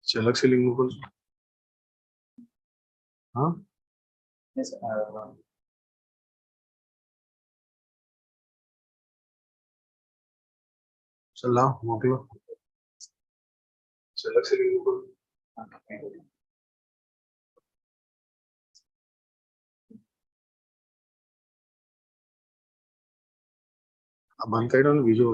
अलग से लिंक मोकल हाँ Yes, चला मोकलो अलग से लिंक मोकल बंद कर दो वीडियो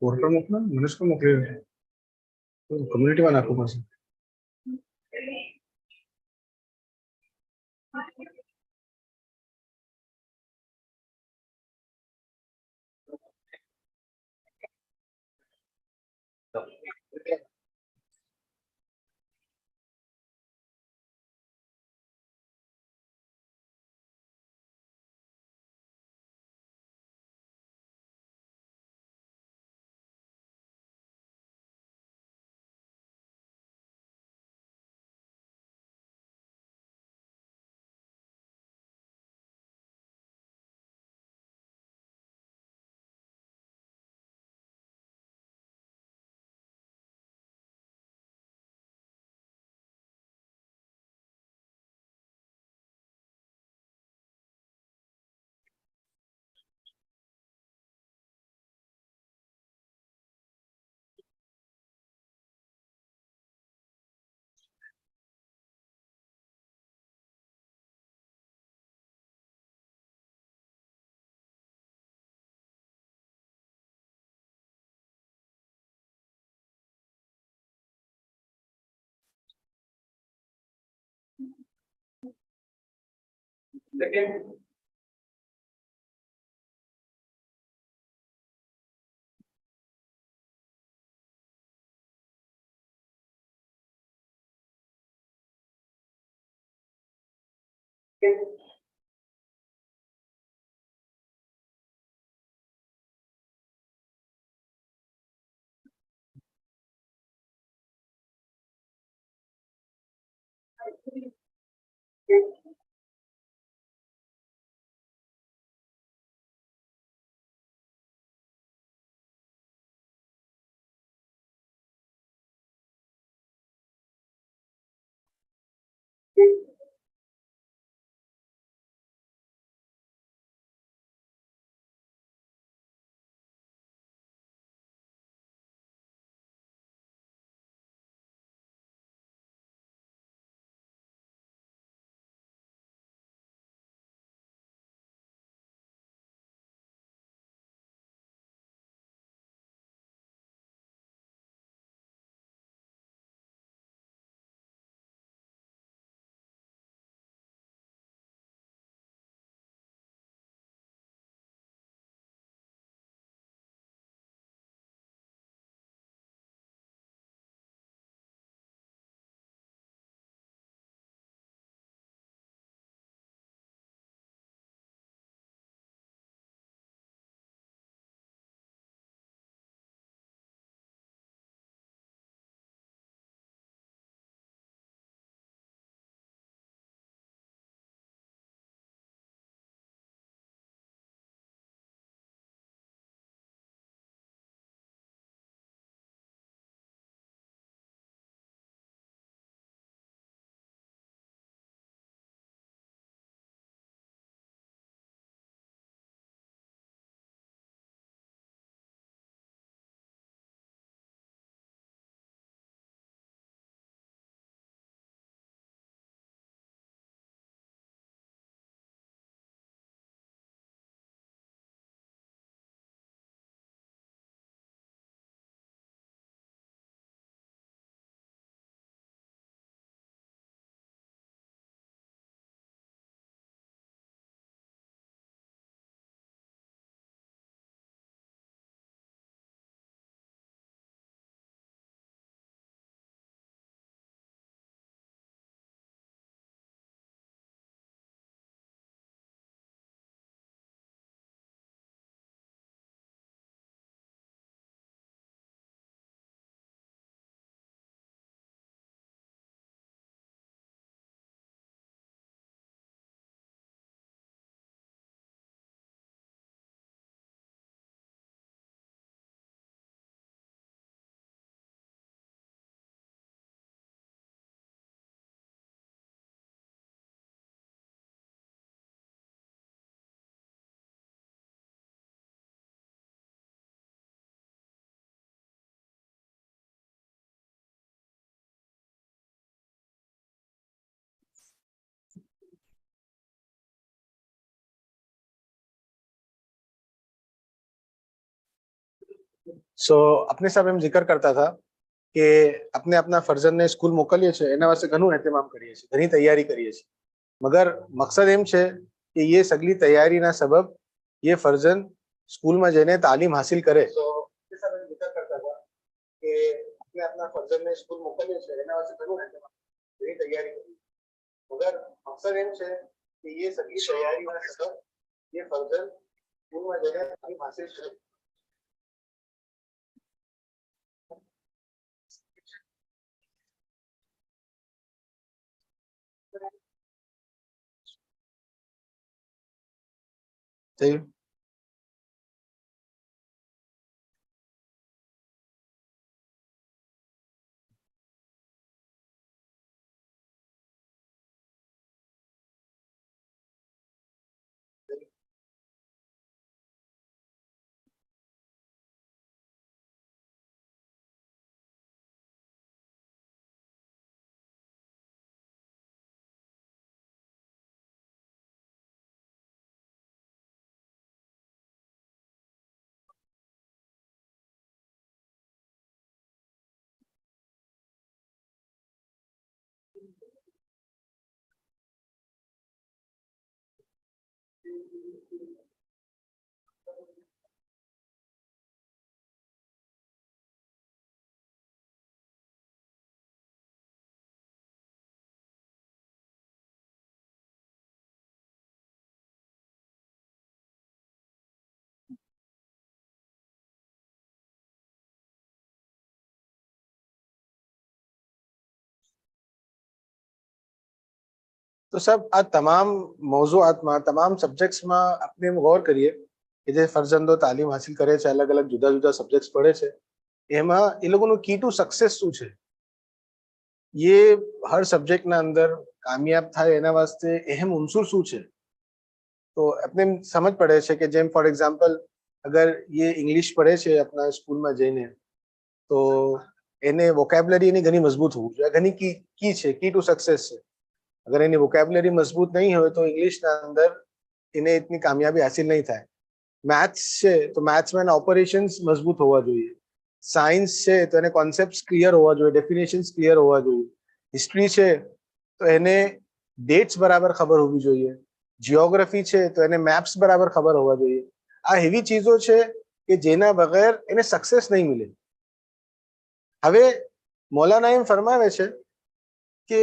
पोर्टल मोकला मनुष्य को मोकले कम्युनिटी वाला आपको पास सो अपने साहब एम जिक्र करता था कि अपने अपना फर्जन ने स्कूल मोकलीए छे एना वास्ते घणुं एहतिमाम करीए छे, घणी तैयारी करीए छे, मगर मकसद एम छे कि ये सगली तैयारीना सबब ये फर्जन स्कूल में जईने तालीम हासिल करे। तो अपने साहब एम जिक्र करता था कि अपने अपना फर्जन ने स्कूल मोकलीए छे एना वास्ते घणुं एहतिमाम, घणी तैयारी करीए, मगर मकसद एम छे कि ये सगली तैयारीना सबब ये फर्जन स्कूल में जईने तालीम हासिल करे। सही। तो सब आ तमाम मौजूआत में तमाम सब्जेक्ट्स में अपने गौर करिए कि जे फर्जंदो तालीम हासिल करे छे, अलग अलग जुदा जुदा सब्जेक्ट्स पढ़े छे, एमां ए लोगोनुं की टू सक्सेस शुं छे, ये हर सब्जेक्ट ना अंदर कामयाब थाय एना वास्ते अहम उंसुर शुं छे। तो अपने समझ पड़े छे कि जेम फॉर एग्जाम्पल अगर ये इंग्लिश पढ़े छे अपना स्कूल में जईने तो एने वोकेबलरी एनी घणी मजबूत होवी जोईए, घणी की छे, की टू सक्सेस छे। अगर एनी वोकेबलरी मजबूत नहीं हो तो इंग्लिश ना अंदर इन्हें इतनी कामयाबी हासिल नहीं थाय। मैथ्स छे तो मैथ्स में ऑपरेशंस मजबूत होवा जोईए, साइंस छे तो एने कॉन्सेप्ट्स क्लियर होवा जोईए, डेफिनेशंस क्लियर होवा जोईए, हिस्ट्री छे तो एने डेट्स बराबर खबर होवी जोईए, जियोग्राफी छे तो एने मैप्स बराबर खबर होवा जोईए। आ एवी चीजों छे कि जेना बगैर एने सक्सेस नहीं मिले। हवे मौलाना एम फरमावे छे कि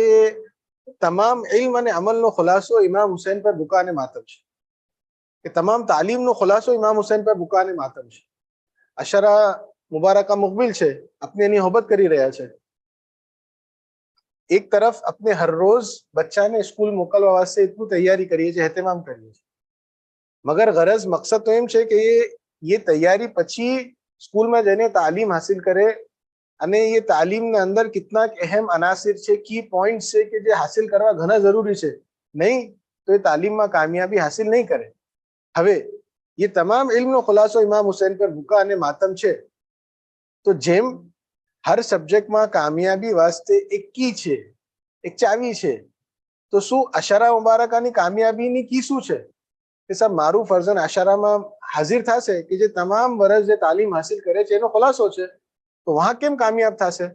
तमाम इल्म अने अमलनो खुलासो इमाम हुसैन पर बुका अने मातम छे, कि तमाम तालीमनो खुलासो इमाम हुसैन पर बुका अने मातम छे। अशरा मुबारका मुकबिल छे, अपने एनी होबत करी रह्या छे। एक तरफ अपने हर रोज बच्चा ने स्कूल मोकलवा वास्ते इतनी तैयारी करीए छे, एहतिमाम करीए छे, मगर गरज मकसद तो एम छे कि ये तैयारी पछी स्कूल में जईने तालीम हासिल करे अने ये तालीम ने अंदर कितना अहम अनासिर छे, की पॉइंट्स छे कि जे हासिल करवा घना जरूरी छे, नहीं तो ये तालीम में कामयाबी हासिल नहीं करे। हवे ये तमाम इल्मनो खुलासो इमाम हुसैन पर भूका अने मातम छे। तो जेम हर सब्जेक्ट में कामयाबी वास्ते एक की छे, एक चावी छे, तो शू अशरा मुबारकानी कामयाबीनी की शुं छे कि सब मारू फर्जन अशरामां हाजिर थशे कि जे तमाम वर्ष जे तालीम हासिल करे छे एनो खुलासो छे, तो वहां केम कामयाब थशे?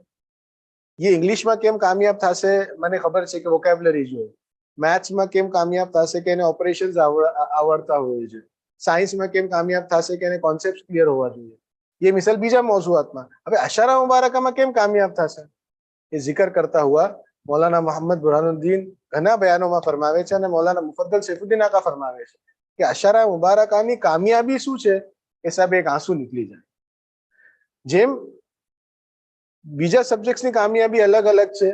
ये इंग्लिश में केम कामयाब थशे मने खबर छे कि वोकेबलरी जोईए, मैथ्स में केम कामयाब थशे कि एने ऑपरेशंस आवड़ता होवे छे, साइंस में केम कामयाब थशे कि एने कॉन्सेप्ट्स क्लियर होवा जोईए। ये मिसाल बीजा मौजूआत में। हवे अशरा मुबारका में केम कामयाब थशे ये जिक्र करता हुआ मौलाना मोहम्मद बुरहानुद्दीन घना बयानों में फरमावे छे अने मौलाना मुफद्दल सैफुद्दीन आका फरमावे छे कि अशरा मुबारकानी कामयाबी शुं छे के सब एक आंसू निकली जाए। जेम बीजा सब्जेक्ट्स ની कामयाबी अलग अलग छे,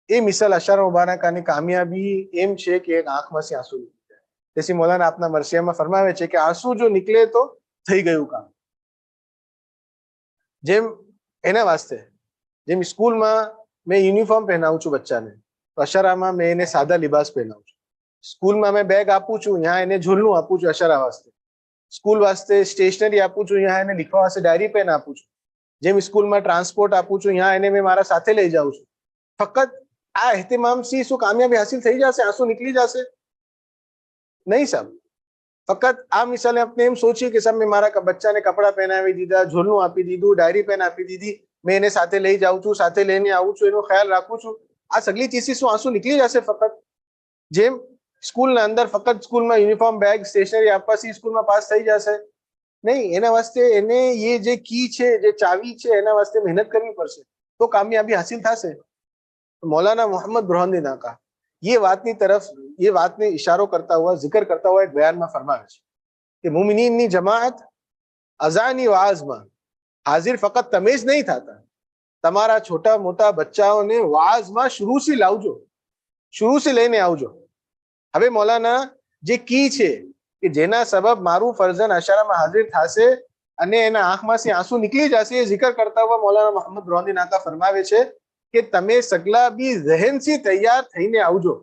ए मिसाल अशरा मुबारकानी कामयाबी एम छे कि एक आंखमांथी आंसू निकली जाए। जैसे मौलाना अपना मरसियाમાં फरमावे छे कि आंसू जो निकले तो થઈ ગયું કામ। જેમ એના વાસ્તે જેમ સ્કૂલમાં मैं यूनिफॉर्म पहनाऊं छू बच्चा ने तो अशरा में मैं इन्हें सादा लिबास पहनाऊं छू। स्कूल में मैं बैग आपू छू, यहाँ इन्हें झूलनु आपू छू अशरा वास्ते। स्कूल वास्ते स्टेशनरी आपू छू, यहाँ इन्हें लिखवा वास्ते डायरी पेन आपू छू। जेम स्कूल में ट्रांसपोर्ट आपू छू, यहाँ इन्हें मैं मारा साथे लई जाऊं छू। फकत आ एहतिमाम सी शू कामयाबी हासिल थई जाशे, आंसू निकली जाशे? नहीं साहब। ફક્ત આ મિસાલે આપણે એમ સોચીએ કે સાહેબ મેં મારા બચ્ચાને કપડાં પહેરાવી દીધા, ઝોલનું આપી દીધું, ડાયરી પેન આપી દીધી, મેં એને સાથે લઈ જાઉં છું, સાથે લઈને આવું છું, એનો ખ્યાલ રાખું છું, આ સગલી ચીઝથી શું આંસુ નીકળી જશે? ફક્ત જેમ સ્કૂલના અંદર ફક્ત સ્કૂલમાં યુનિફોર્મ, બેગ, સ્ટેશનરી આપવાથી સ્કૂલમાં પાસ થઈ જશે? નહીં, એના વાસ્તે એને એ જે કી છે, જે ચાવી છે, એના વાસ્તે મહેનત કરવી પડશે, તો કામયાબી હાસિલ થશે. मौलाना मोहम्मद बुरहानी का ये बातनी तरफ, ये बातने इशारो करता हुआ, जिक्र करता हुआ एक बयान में फरमावे છે કે મુમિનીનની જમાત અઝાની વાઝમાં હાજર ફક્ત તમે જ નહીં થતા, તમારા છોટા મોટા બચ્ચાઓને વાઝમાં શરૂથી લાવજો, શરૂથી લઈને આવજો. હવે મૌલાના જે કી છે કે જેના સબબ મારું ફરજન અશારામાં હાજર થશે અને એના આંખમાંથી આંસુ નીકળી જશે, એ જિકર કરતા હુआ મૌલાના મોહમ્મદ बुरहानी नाका ફરમાવે છે કે તમે સગલા બી ઝહેનથી તૈયાર થઈને આવજો,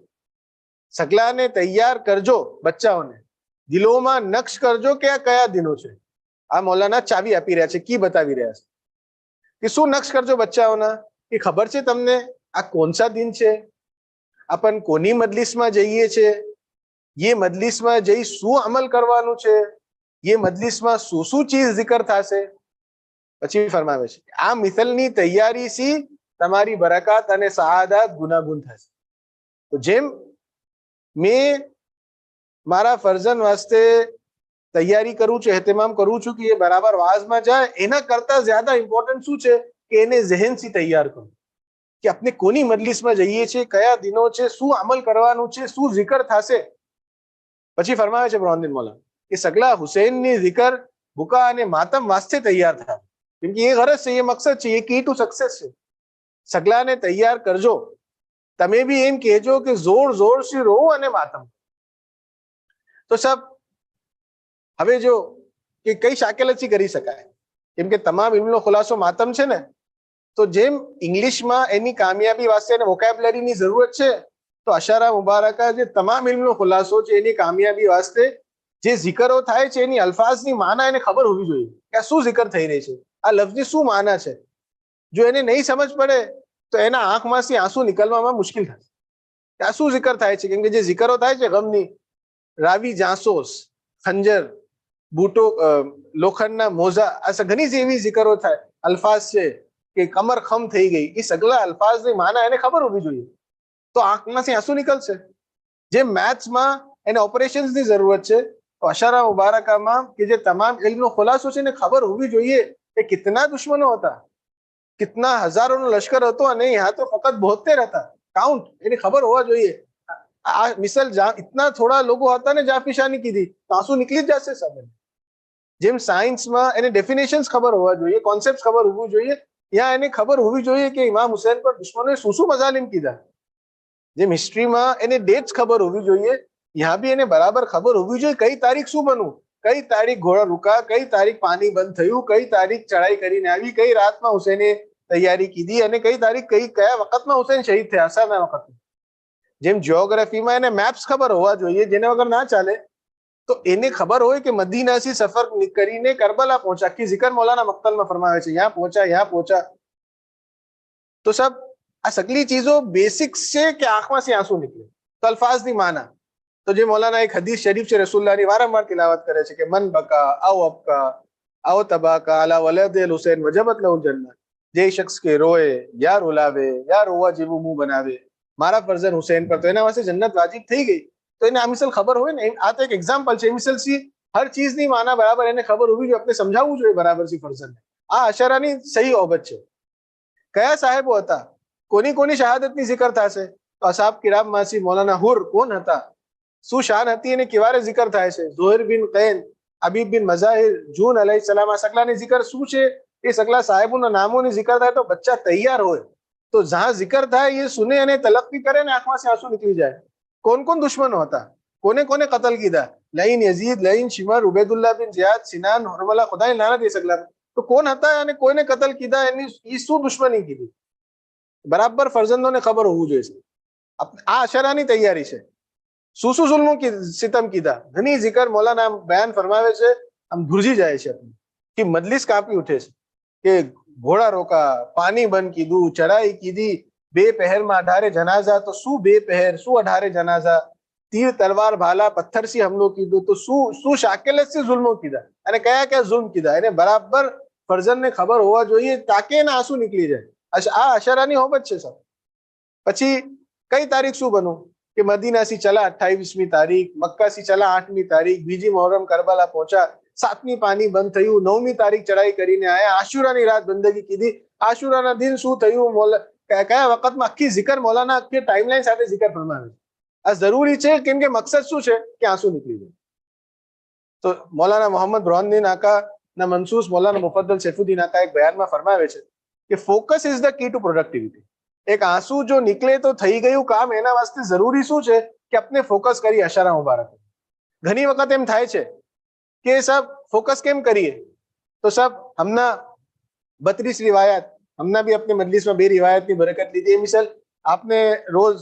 સગલાને તૈયાર કરજો, બચ્ચાઓને દિલોમાં નક્શ કરજો કે આ કયા દિનો છે. આ મૌલાના ચાવી આપી રહ્યા છે, કી બતાવી રહ્યા છે કે શું નક્શ કરજો બચ્ચાઓના, કે ખબર છે તમને આ કોનસા દિન છે, આપણ કોની મજલિસમાં જઈએ છે, ये મજલિસમાં જઈ શું અમલ કરવાનું છે, ये મજલિસમાં શું શું ચીજ zikr થશે. પછી ફરમાવે છે આ મિસલની તૈયારીથી તમારી બરકત અને સઆદત ગુનાગુન થશે. તો જેમ મેં મારા ફરજન વાસ્તે તૈયારી કરું છું, એહતમામ કરું છું કે એ બરાબર વાઝમાં જાય, એના કરતા જ્યાદા ઇમ્પોર્ટન્ટ શું છે કે એને ઝહેનથી તૈયાર કરું કે આપણે કોની મજલિસમાં જઈએ છીએ, કયા દિનો છે, શું અમલ કરવાનું છે, શું zikr થશે. પછી ફરમાવે છે બ્રોન્દિન મૌલા કે સગલા હુસૈનની zikr ભૂકા અને માતમ વાસ્તે તૈયાર થાય, કેમ કે એ ગરજ છે, એ મકસદ છે, એ કી ટુ સક્સેસ છે. સગલાને તૈયાર કરજો, તમે બી એમ કહેજો કે જોર જોરથી રો અને માતમ. તો સબ હવે જો કે કઈ શાકેલથી કરી શકાય, કેમ કે તમામ ઇલ્મનો ખુલાસો માતમ છે ને, તો જેમ ઇંગ્લિશમાં એની કામયાબી વાસ્તે એને વોકેબ્યુલરીની જરૂરત છે, તો અશારા મુબારકા જે તમામ ઇલ્મનો ખુલાસો છે એની કામયાબી વાસ્તે જે zikરો થાય છે એની અલ્ફાઝની માના એને ખબર હોવી જોઈએ કે આ શું zikr થઈ રહી છે, આ લફ્ઝની શું માના છે. જો એને નહીં સમજ પડે તો એના આંખમાંથી આંસુ નીકળવામાં મુશ્કેલ થશે કે આ શું zikr થાય છે. કેમ કે જે zikરો થાય છે ગમની, રાવી જાસોસ, ખંજર, બૂટો, લોખંડના મોજા, આ ઘણી જ એવી zikરો થાય, અલ્ફાઝ છે કે કમર ખમ થઈ ગઈ, એ સગલા અલ્ફાઝની માના એને ખબર હોવી જોઈએ, તો આંખમાંથી આંસુ નીકળશે. જે મેથ્સમાં એને ઓપરેશન્સની જરૂરત છે, તો અશારા મુબારકામાં કે જે તમામ ઇલ્મનો ખુલાસો છે એને ખબર હોવી જોઈએ કે કિતના દુશ્મનો હતા, कितना हजारों लश्कर હતો અને यहाँ तो फकत 72 હતા, કાઉન્ટ એની ખબર હોવા જોઈએ. આ મિસલ इतना थोड़ा लोगो હતા ને જાફિશાની કીધી તો આંસુ નીકળી જ જશે સબ. જેમ સાયન્સમાં એને ડેફિનેશન્સ ખબર હોવા જોઈએ, કોન્સેપ્ટ ખબર હોવું જોઈએ, यहाँ એને ખબર હોવી જોઈએ કે ઇમામ હુસૈન પર દુશ્મનોએ શું શું મઝાલિમ કીધા. જેમ હિસ્ટ્રીમાં એને ડેટ્સ ખબર હોવી જોઈએ, यहाँ भी એને બરાબર ખબર હોવી જોઈએ કઈ તારીખ શું બનવું, કઈ તારીખ ઘોડા રૂકા, કઈ તારીખ પાણી બંધ થયું, કઈ તારીખ ચડાઈ કરીને આવી, કઈ રાતમાં હુસૈને તૈયારી કીધી અને કઈ તારીખ કયા વખતમાં હુસૈન શહીદ થયા, અસરના વખતમાં. જેમ જીઓગ્રાફીમાં એને મેપ્સ ખબર હોવા જોઈએ, જેના વગર ના ચાલે. તો એને ખબર હોય કે મદીનાથી સફર કરીને કરબલા પહોંચા, કે zikr મૌલાના મક્તલમાં ફરમાવે છે यहाँ પહોંચા. તો સબ આ સગલી ચીજો બેસિક્સ છે કે આંખમાંથી આંસુ નીકળે. તો અલ્ફાઝની માના, તો જે મૌલાના એક હદીસ શરીફ છે રસૂલુલ્લાહની વારંવાર તિલાવત કરે છે કે મન બકા આવ અબકા આવ તબાકા અલા વલદિલ હુસૈન વજબત લહુલ જન્નત. જે શખ્સ કે રોએ યા રૂલાવે યા રોવા જેવું મુંહ બનાવે મારા ફરજન હુસૈન પર, તો એના વાસ્તે જન્નત વાજિબ થઈ ગઈ. તો એને આ મિસલ ખબર હોય ને, આ તો એક એક્ઝામ્પલ છે. મિસલથી હર ચીજની માના બરાબર એને ખબર હોવી જોઈએ, આપણે સમજાવવું જોઈએ બરાબરથી ફરજનને. આ અશારાની સહી ઓબત છે. કયા સાહેબો હતા, કોની કોની શહાદતની zikr થશે, તો અસાબ કિરામમાંથી મૌલાના હુર કોણ હતા, શું શાન હતી અને કેવારે zikr થાય છે. ઝુહૈર બિન કૈન, હબીબ બિન મઝાહિર, જૂન અલૈહિ સલામ, આ સગલાની zikr શું છે, એ સગલા સાહેબોના નામોની zikr થાય તો બચ્ચા તૈયાર હોય, તો જહાં zikr થાય એ સુને અને તલક્કી કરે ને આંખમાંથી આંસુ નીકળી જાય. કોણ કોણ દુશ્મનો હતા, કોને કોને કતલ કીધા, લઈન યઝીદ, લઈન શિમર, ઉબૈદુલ્લાહ બિન ઝિયાદ, સિનાન, હુરમલા, ખુદાની લાનત એ સગલા તો કોણ હતા અને કોઈને કતલ કીધા, એની એ શું દુશ્મની કીધી, બરાબર ફરજંદોને ખબર હોવું જોઈએ. આ અશારાની તૈયારી છે. શું શું જુલ્મો સિતમ કીધા, ઘણી zikr મૌલાના બયાન ફરમાવે છે, આમ ધ્રુજી જાય છે કે મજલિસ કાપી ઉઠે છે કે ઘોડા રોકા, પાણી બંધ કીધું, ચડાઈ કીધી, બે પહેરમાં 18 જનાઝા, તો શું બે પહેર, શું 18 જનાઝા, તીર તલવાર ભાલા પથ્થરથી હુમલો કીધો તો શું શાકેલથી જુલ્મો કીધા અને કયા કયા જુલ્મ કીધા એને બરાબર ફરજનને ખબર હોવા જોઈએ તાકે એના આંસુ નીકળી જાય. આ અશરાની હોબત છે સાહેબ. પછી કઈ તારીખ શું બનું કે મદીનાથી ચલા 28મી તારીખ, મક્કાથી ચલા 8મી તારીખ, બીજી મોહરમ કરબલા પહોંચા, 7મી પાણી બંધ થયું, 9મી તારીખ ચડાઈ કરીને આયા, આશુરાની રાત બંદગી કીધી, આશુરાના દિન શું થયું, કયા વખતમાં આખી જિકર મૌલાના આખી ટાઈમલાઈન સાથે જિકર ફરમાવે છે. આ જરૂરી છે કેમ કે મકસદ શું છે કે આંસુ નીકળી જાય. તો મૌલાના મોહમ્મદ રોહનદીન આકા ના મનસૂસ મૌલાના મુફદ્દલ સૈફુદ્દીન આકા એક બયાનમાં ફરમાવે છે કે focus is the key to productivity. એક આંસુ જો નીકળે તો થઈ ગયું કામ. એના વાસ્તે જરૂરી શું છે કે આપણે ફોકસ કરીએ અશારા મુબારક. ઘણી વખત એમ થાય છે કે સાહેબ ફોકસ કેમ કરીએ તો સાહેબ હમણાં 32 रिवायत हमने भी अपने मजलिस में 2 रिवायत की बरकत ली थी. मिसाल आपने रोज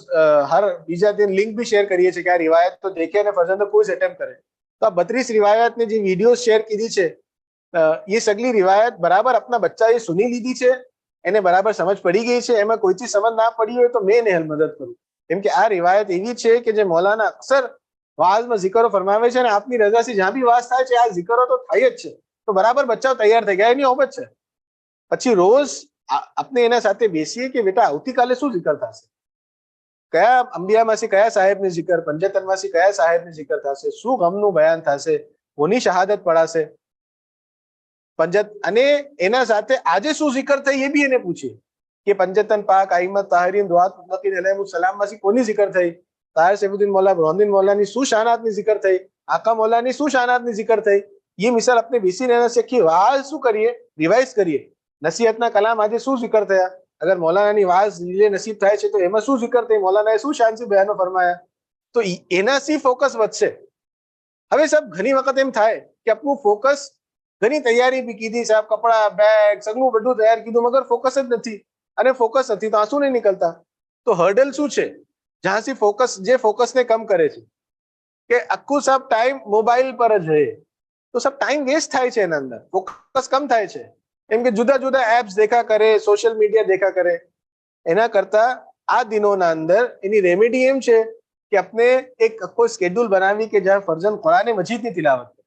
हर बीजा दिन लिंक भी शेयर करिए છે કે આ रिवायत तो देखे ने फर्जंद कोई अटेम्प्ट करे तो આ 32 रिवायत ने જે વિડિયોઝ શેર કીધી છે ये सगली रिवायत बराबर अपना बच्चा ये सुनी લીધી છે, એને બરાબર સમજ પડી ગઈ છે. એમાં કોઈથી સમજ ના પડી હોય તો મેં એને મદદ કરું. કેમ કે આ रिवायत એવી છે કે જે મૌલાના અક્સર વાઝમાં zikરો ફરમાવે છે અને આપની રજાથી જ્યાં બી વાઝ થાય છે આ zikરો તો થાય જ છે. તો બરાબર બચ્ચાઓ તૈયાર થઈ ગયા. એની ઓબત છે. પછી રોજ આપણે એના સાથે બેસીએ કે બેટા આવતીકાલે શું zikr થશે, કયા અંબિયામાંથી કયા સાહેબની zikr, પંજતનમાંથી કયા સાહેબની zikr થશે, શું ગમનું બયાન થશે, કોની શહાદત પડાશે પંજત, અને એના સાથે આજે શું zikr થઈ એ બી એને પૂછીએ કે પંજતન પાક આઈમત તાહરીન દુઆત મુતલકીન અલૈહિસ સલામ માંથી કોની zikr થઈ, તાહિર સૈફુદ્દીન મૌલા રોહનદીન મૌલાની શું શાનાતની zikr થઈ, આકા મૌલાની શું શાનાતની zikr થઈ. ये मिसाल अपने बेसी रहना सीखिए. वाज શું કરીએ રિવાઇઝ કરીએ. નસીહતના કલામ આજે શું zikr થયા, અગર મૌલાનાની વાઝ લીલે નસીબ થાય છે તો એમાં શું zikr થઈ, મૌલાનાએ શું શાનથી બયાનો ફરમાયા, તો એનાથી ફોકસ વધશે. હવે સાહેબ ઘણી વખત એમ થાય કે આપણું ફોકસ ઘણી તૈયારી બી કીધી સાહેબ, કપડા બેગ સગલું બધું તૈયાર કીધું મગર ફોકસ જ નથી. અને ફોકસ નથી તો આંસુ નહીં નીકળતા. તો હર્ડલ શું છે જ્યાંથી ફોકસ, જે ફોકસને કમ કરે છે કે આખું સાહેબ ટાઈમ મોબાઈલ પર જ રહે તો સાહેબ ટાઈમ વેસ્ટ થાય છે. એના અંદર ફોકસ કમ થાય છે. એમ કે જુદા જુદા એપ્સ દેખા કરે, સોશિયલ મીડિયા દેખા કરે. એના કરતા આ દિનોના અંદર એની રેમેડી એમ છે કે આપણે એક આખો સ્કેડ્યુલ બનાવી કે જ્યાં ફરજન કુરાન મજીદની તિલાવત કરે.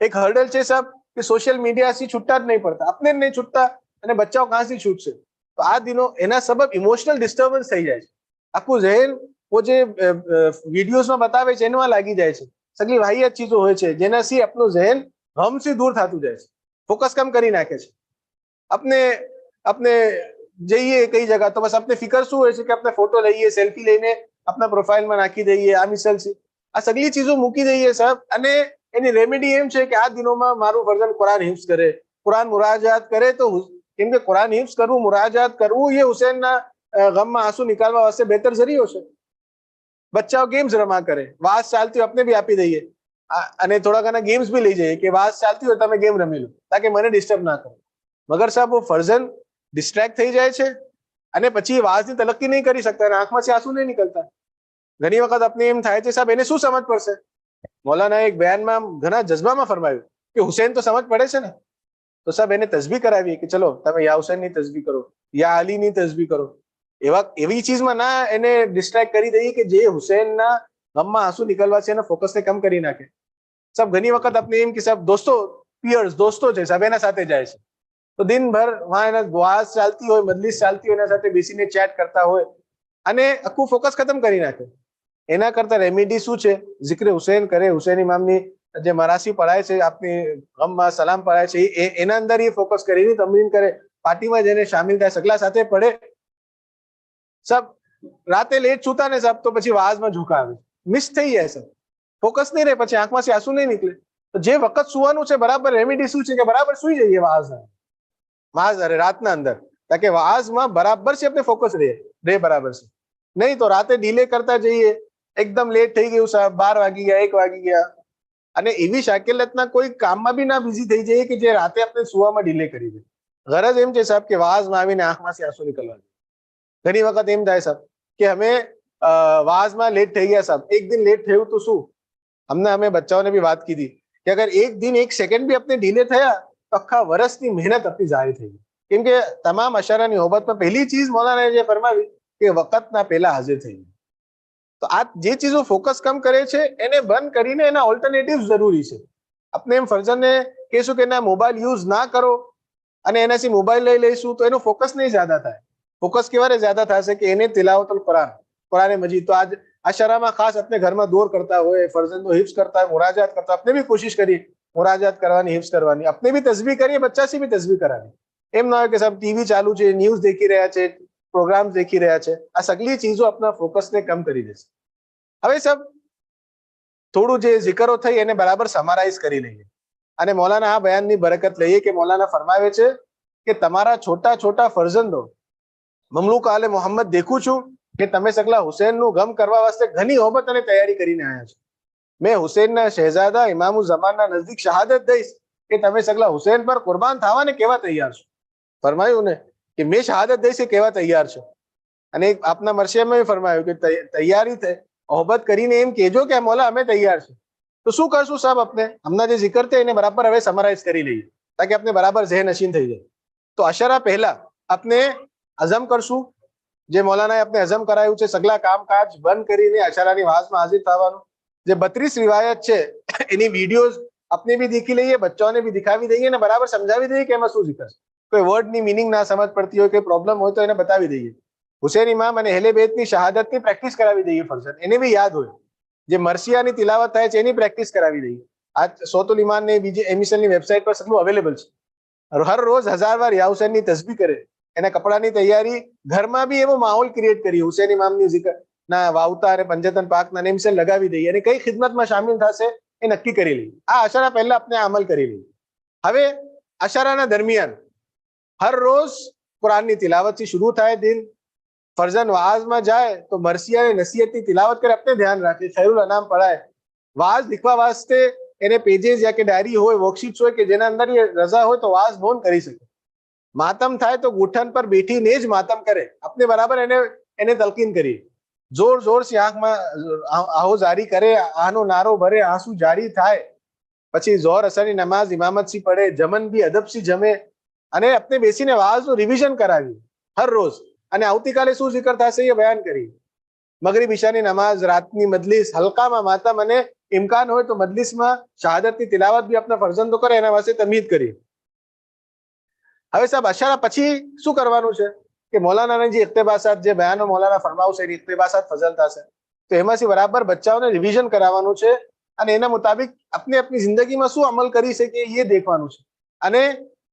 એક હર્ડલ છે સાહેબ કે સોશિયલ મીડિયાથી છૂટતા જ નહીં પડતા, આપણે જ નહીં છૂટતા અને બચ્ચાઓ ક્યાંથી છૂટશે. તો આ દિનો એના સબબ ઇમોશનલ ડિસ્ટર્બન્સ થઈ જાય છે. આખું ઝહેન वो જે વિડીયોઝમાં બતાવે છે એમાં લાગી જાય છે. સગલી વાહિયાત ચીજો હોય છે જેનાથી આપણું ઝહેન ગમથી દૂર થતું જાય છે, ફોકસ કમ કરી નાખે છે. આપણે જઈએ કઈ જગા તો બસ આપણે ફિકર શું હોય છે કે આપણે ફોટો લઈએ, સેલ્ફી લઈને આપણા પ્રોફાઇલમાં નાખી દઈએ. આ મિસાલ છે, આ સગલી ચીજો મૂકી દઈએ સાહેબ. અને એની રેમેડી એમ છે કે આ દિનોમાં મારું ફરજન કુરાન હિફ્ઝ કરે, કુરાન મુરાજાત કરે. તો કેમ કે કુરાન હિફ્ઝ કરવું, મુરાજાત કરવું એ હુસૈનના ગમમાં આંસુ નિકાલવા વાસ્તે બેહતર જરીયો છે. બચ્ચાઓ ગેમ્સ રમા કરે, વાસ ચાલતી હોય આપણે બી આપી દઈએ અને થોડા ઘણા ગેમ્સ બી લઈ જઈએ કે વાસ ચાલતી હોય તમે ગેમ રમી લો તાકે મને ડિસ્ટર્બ ના કરે. મગર સાહેબ वो ફરજન ડિસ્ટ્રેક્ટ થઈ જાય છે અને પછી વાસની તલક્કી નહીં કરી શકતા અને આંખમાંથી આંસુ નહીં નીકળતા. ઘણી વખત આપણે એમ થાય છે સાહેબ એને શું સમજ પડશે. મૌલાના એક બયાનમાં ઘણા જજ્બામાં ફરમાવ્યું કે હુસૈન તો સમજ પડે છે ને, તો સાહેબ એને તસબીહ કરાવી કે ચલો તમે યા હુસૈનની તસબીહ કરો, યા અલીની તસબીહ કરો. એવી ચીજમાં ના એને ડિસ્ટ્રેક્ટ કરી દઈએ કે જે હુસૈનના ગમમાં આંસુ નીકળવા છે એના ફોકસને કમ કરી નાખે. સાહેબ ઘણી વખત આપણે એમ કે સાહેબ દોસ્તો છે સાહેબ એના સાથે જાય છે તો દિનભર વહાં એના વાઝ ચાલતી હોય, મજલિસ ચાલતી હોય, એના સાથે બેસીને ચેટ કરતા હોય અને આખું ફોકસ ખતમ કરી નાખે. એના કરતા રેમેડી શું છે, જિક્ર હુસૈન કરે, હુસૈન ઇમામની જે મરાસી પઢાય છે, આપની ગમમાં સલામ પઢાય છે એના અંદર એ ફોકસ કરે, એની તમરીન કરે, પાર્ટીમાં જઈને શામિલ થાય, સગલા સાથે પડે. સાહેબ રાતે લેટ સુતા ને સાહેબ તો પછી વાઝમાં ઝુકા આવે, મિસ થઈ જાય સાહેબ, ફોકસ નહીં રહે, પછી આંખમાંથી આંસુ નહીં નીકળે. તો જે વખત સુવાનું છે બરાબર રેમેડી શું છે કે બરાબર સુઈ જઈએ વાઝ રાતના અંદર, તાકે વાઝમાં બરાબર છે આપણે ફોકસ રહે બરાબર છે. નહીં તો રાતે ડીલે કરતા જઈએ, એકદમ લેટ થઈ ગયું સાહેબ, 12 વાગી ગયા, 1 વાગી ગયા અને એવી શાકેલતના કોઈ કામમાં બી ના બિઝી થઈ જઈએ કે જે રાતે આપણે સુવામાં ડીલે કરી દે. ગરજ એમ છે સાહેબ કે વાઝમાં આવીને આંખમાંથી આંસુ નીકળવા. ઘણી વખત એમ થાય સાહેબ કે અમે વાઝમાં લેટ થઈ ગયા સાહેબ, એક દિન લેટ થયું તો શું, અમે બચ્ચાઓને બી વાત કીધી કે અગર એક દિન 1 સેકન્ડ બી આપણે ડીલે થયા તો આખા વર્ષની મહેનત આપણી જારી થઈ ગઈ. કેમ કે તમામ અશારાની ઓહબતમાં પહેલી ચીજ મૌલાનાએ જે ફરમાવી કે વખતના પહેલા હાજર થઈ ગઈ. તો આ જે ચીજો ફોકસ કમ કરે છે એને બંધ કરીને એના ઓલ્ટરનેટિવ જરૂરી છે. આપણે એમ ફરજનને કહેશું કે ના મોબાઈલ યુઝ ના કરો અને એનાથી મોબાઈલ લઈ લઈશું તો એનું ફોકસ નહીં જ્યાદા થાય. ફોકસ કેવારે જ્યાદા થશે કે એને તિલાવતુલ કુરાન, કુરાન મજીદ. તો આજ અશરામાં ખાસ આપણે ઘરમાં દોર કરતા હોય, ફરજંદો હિફ્સ કરતા હોય, મુરાજાત કરતા, આપણે બી કોશિશ કરીએ મુરાજાત કરવાની, હિફ્સ કરવાની, આપણે બી તસ્બીહ કરીએ, બચ્ચા से भी તસ્બીહ કરાવી. એમ ના હોય કે સાહેબ ટીવી ચાલુ છે, ન્યૂઝ દેખી રહ્યા છે, પ્રોગ્રામ દેખી રહ્યા છે. આ સગલી ચીજો આપણા ફોકસને કમ કરી દેશે. હવે સાહેબ થોડું જે જિકરો થઈ એને બરાબર સમરાઇઝ કરી લઈએ અને મૌલાના આ બયાનની બરકત લઈએ કે મૌલાના ફરમાવે છે કે તમારા છોટા છોટા ફરજંદો મમલુક આલે મોહમ્મદ દેખું છું કે તમે સગલા હુસૈનનું ગમ કરવા વાસ્તે ઘણી ઓહબત અને તૈયારી કરીને આવ્યા છો. મેં હુસૈનના શહેજાદા ઇમામુ ઝમાનના નજદીક શહાદત દઈશ કે તમે સગલા હુસૈન પર કુરબાન થવાને કેવા તૈયાર છો. ફરમાયું ને કે મેં શહાદત દઈશ કે કેવા તૈયાર છો. અને આપના મરશિયામાં ફરમાયું કે તૈયારી થાય ઓહબત કરીને એમ કહેજો કે મૌલા અમે તૈયાર છે. તો શું કરશું સાહેબ, આપણે હમણાં જે જિકર છે એને બરાબર હવે સમરાઇઝ કરી લઈએ તાકી આપણે બરાબર ઝહેન નશીન થઈ જાય. તો અશરા પહેલા આપણે અઝમ કરશું, જે મૌલાનાએ આપણે અઝમ કરાયું છે સગલા કામકાજ બંધ કરીને અશરાની વાઝમાં હાજર થવાનું. જે 32 રિવાયત છે એની વિડીયોઝ આપણે બી દેખી લઈએ, બચ્ચાઓને બી દિખાવી દઈએ અને બરાબર સમજાવી દઈએ કે એમાં શું જિકર છે. કોઈ વર્ડની મિનિંગ ના સમજ પડતી હોય, કોઈ પ્રોબ્લેમ હોય તો એને બતાવી દઈએ. હુસૈન ઇમામ અને અહેલે બેતની શહાદતની પ્રેક્ટિસ કરાવી દઈએ ફરજન, એને બી યાદ હોય. જે મરસિયાની તિલાવત થાય છે એની પ્રેક્ટિસ કરાવી દઈએ. આ સોતુલ ઈમાન ને બીજી એમિશનની વેબસાઇટ પર સગલું અવેલેબલ છે. હર રોજ 1000 વાર યા હુસૈનની તસ્બીહ કરે, એના કપડાની તૈયારી ઘરમાં બી એવો માહોલ ક્રિએટ કરીએ. હુસૈન ઇમામની zikr ના વાવતા અને પંજતન પાક ના નેમ સે લગાવી દઈએ અને કઈ ખિદમતમાં શામિલ થશે એ નક્કી કરી લઈએ. આ અશરા પહેલા આપણે અમલ કરી લઈએ. હવે અશરાના દરમિયાન હર રોજ કુરાનની તિલાવતથી શરૂ થાય દિન, ફરજન વાઝમાં જાય તો મરસિયા અને નસીહતની તિલાવત કરે, આપણે ધ્યાન રાખીએ, ખૈરુલ અનામ પढ़ाए. વાઝ લીખવા વાસ્તે એને પેजेस या કે ડાયરી હોય, વર્કશીટ્સ હોય કે જેના અંદર એ રજા હોય તો વાઝ નોંધ કરી શકે. માતમ થાય તો ગૂંઠણ પર બેઠીને જ માતમ કરે, આપણે બરાબર એને તલકીન કરીએ. જોર જોરથી આંખમાં આહો જારી કરે, આનો નારો ભરે, આંસુ જારી થાય. પછી ઝોર અસરની નમાઝ ઇમામત સી પડે, જમન બી અદબ સી જમે અને આપણે બેસીને વાઝનું રિવિઝન કરાવીએ હર રોજ. અને આવતીકાલે શું zikr થશે એ બયાન કરીએ. મગરિબ ઈશાની નમાઝ, રાતની મજલિસ, હલકામાં માતમ અને ઇમ્કાન હોય તો મજલિસમાં શહાદતની તિલાવત બી આપણા ફરજંદો કરે, એના વાસ્તે તમીદ કરીએ. હવે સાહેબ અશરા પછી શું કરવાનું છે કે મૌલાનાના જે ઇક્તબાસાત, જે બયાનો મૌલાના ફરમાવશે એ ઇક્તબાસાત ફઝલ થશે તો એમાંથી બરાબર બચ્ચાઓને રિવિઝન કરાવવાનું છે અને એના મુતાબિક આપણે આપણી જિંદગીમાં શું અમલ કરી શકીએ એ દેખવાનું છે. અને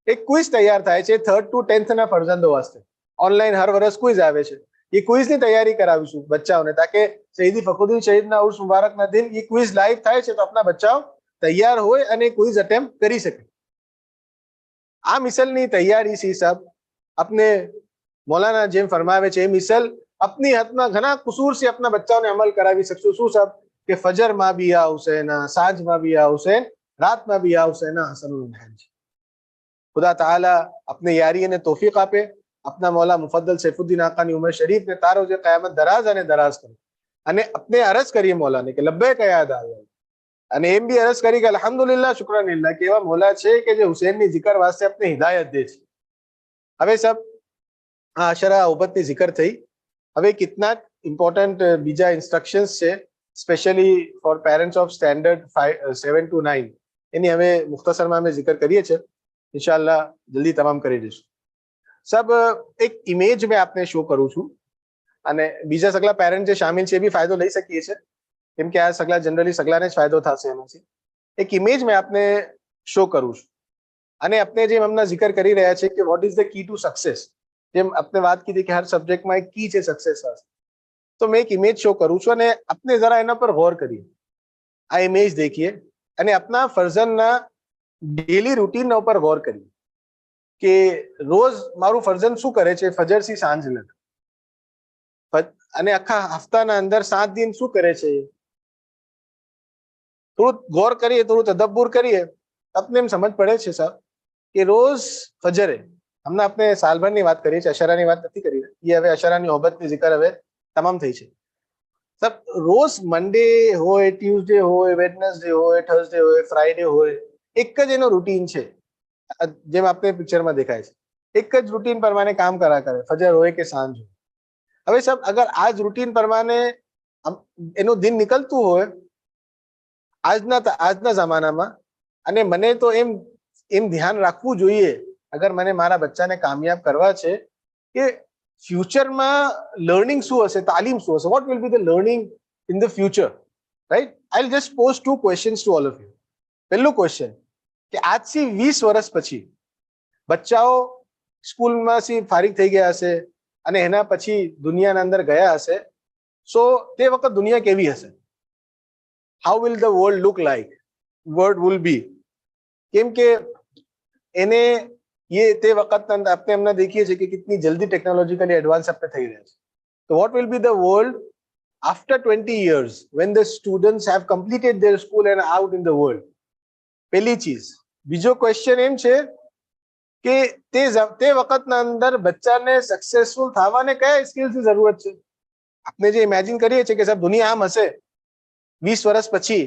એક ક્વિઝ તૈયાર થાય છે 3rd to 10th ના ફરજંદો વાસ્તે. ઓનલાઈન હર વર્ષ ક્વિઝ આવે છે. એ ક્વિઝની તૈયારી કરાવીશું બચ્ચાઓને તાકે શહીદી ફખરુદ્દીન શહીદના ઉર્સ મુબારકના દિન એ ક્વિઝ લાઈવ થાય છે તો આપણા બચ્ચાઓ તૈયાર હોય અને ક્વિઝ અટેમ્પ્ટ કરી શકે. આ મિસલની તૈયારી સી સાહેબ આપણે મૌલાના જેમ ફરમાવે છે એ મિસલ अपनी हद में घना कसूर से अपना बच्चाओं ने अमल करावी सकशो. શું સાહેબ કે ફજર માં બી આ હુસૈન, સાંજ માં બી આ હુસૈન, રાત માં બી આ હુસૈન હસनुल महज. खुदा ताला अपने यारी ने तौफीक આપે. अपना मौला मुफद्दल सैफुद्दीन आका ની उम्र शरीफ ने तारो जे क़यामत दराज અને દરાજ કરે. અને अपने અરજ કરીએ મૌલા ને કે લબ્બैक યા દાયા. અને એમ બી અરજ કરી કે અલ્હમ્દુલિલ્લાહ શુક્રાનિલ્લાહ કે એવા મૌલા છે કે જે હુસૈન ની zikr વાસ્તે अपने હિદાયત દે છે. હવે સાહેબ આ અશરા ઓહબતની zikr થઈ. હવે કેટલાક ઇમ્પોર્ટન્ટ બીજા ઇન્સ્ટ્રક્શન્સ છે specially four parents of standard 7 to 9 એની હવે મુખ્તસરમાં અમે zikr કરીએ છીએ. ઇન્શાઅલ્લાહ જલ્દી તમામ કરી દઈશું. સબ એક ઇમેજ મેં આપને શો કરું છું અને બીજા સગલા પેરેન્ટ જે શામિલ છે એ બી ફાયદો લઈ શકીએ છે કેમ કે આ સગલા જનરલી સગલાને જ ફાયદો થશે એનાથી. એક ઇમેજ મેં આપને શો કરું છું અને આપણે જેમ હમણાં zikr કરી રહ્યા છે કે what is the key to success, જેમ આપણે વાત કીધી કે હર સબ્જેક્ટમાં એક કી છે સક્સેસ વાસ્તે, તો मैं एक इमेज शो करूँ છું અને अपने जरा એના પર ગૌર કરીએ. આ ઇમેજ देखिए અને अपना ફરજનના ડેલી રૂટીનના ઉપર ગૌર કરીએ કે રોજ મારું ફરજન શું કરે છે ફજર થી સાંજ લગ અને આખા હફતાના અંદર 7 દિન શું કરે છે. થોડું ગૌર કરીએ, થોડું તદબ્બુર કરીએ, अपने એમ સમજ પડે છે સાહેબ કે રોજ ફજરે हमने अपने साल भर ની વાત કરીએ છીએ, અશરાની વાત નથી કરી. એ હવે અશરાની ઓહબતની zikr હવે તમામ થઈ છે. સબ રોજ મંડે હોય, ટ્યુઝડે હોય, વેડનસડે હોય, થર્સડે હોય, ફ્રાઈડે હોય, એક જ એનો રૂટીન છે જેમ આપણે પિક્ચરમાં દેખાય છે. એક જ રૂટીન પ્રમાણે કામ કરા કરે, ફજર હોય કે સાંજ હોય. હવે સાહેબ અગર આ જ રૂટીન પ્રમાણે એનું દિન નીકળતું હોય આજના જમાનામાં, અને મને તો એમ ધ્યાન રાખવું જોઈએ અગર મને મારા બચ્ચાને કામયાબ કરવા છે કે ફ્યુચરમાં લર્નિંગ શું હશે, તાલીમ શું હશે, what will be the learning in the future, right? I will just pose 2 questions to all of you. પહેલું ક્વેશ્ચન કે આજથી 20 વર્ષ પછી બચ્ચાઓ સ્કૂલમાંથી ફારિગ થઈ ગયા હશે અને એના પછી દુનિયાના અંદર ગયા હશે, સો તે વખત દુનિયા કેવી હશે? How will the world look like, world will be? કેમ કે એને તે વખત આપણે એમને દેખીએ છીએ કે કેટલી જલ્દી ટેકનોલોજીકલી એડવાન્સ આપણે થઈ રહ્યા છે. તો vote will be the world after 20 years when the students have completed their school and out in the world? પહેલી ચીજ. બીજો ક્વેશ્ચન એમ છે કે તે વખતના અંદર બચ્ચાને સક્સેસફુલ થવાને કયા સ્કિલ્સની જરૂરત છે? આપણે જે ઇમેજિન કરીએ છીએ કે સાહેબ દુનિયા આમ હશે 20 વર્ષ પછી,